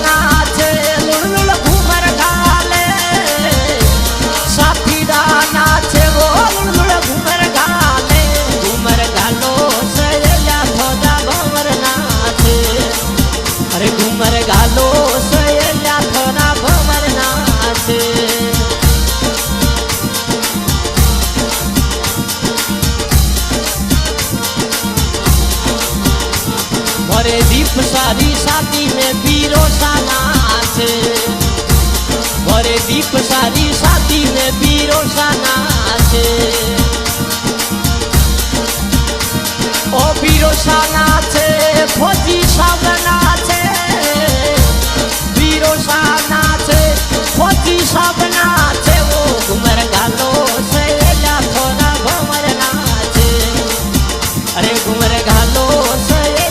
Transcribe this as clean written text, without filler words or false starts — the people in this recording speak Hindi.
नाचे लुड़ घूमर गाले साथीदा नाचे वो लुड़ घूमर गालो सहेलिया थोड़ा घूमर नाचे अरे घूमर गालो सहेलिया थोड़ा घूमर नाचे भरे दीप सारी शादी में पीरो सा नाचे भरे दीप सारी शादी में पीरो सा नाचे ओ पीरो सा नाचे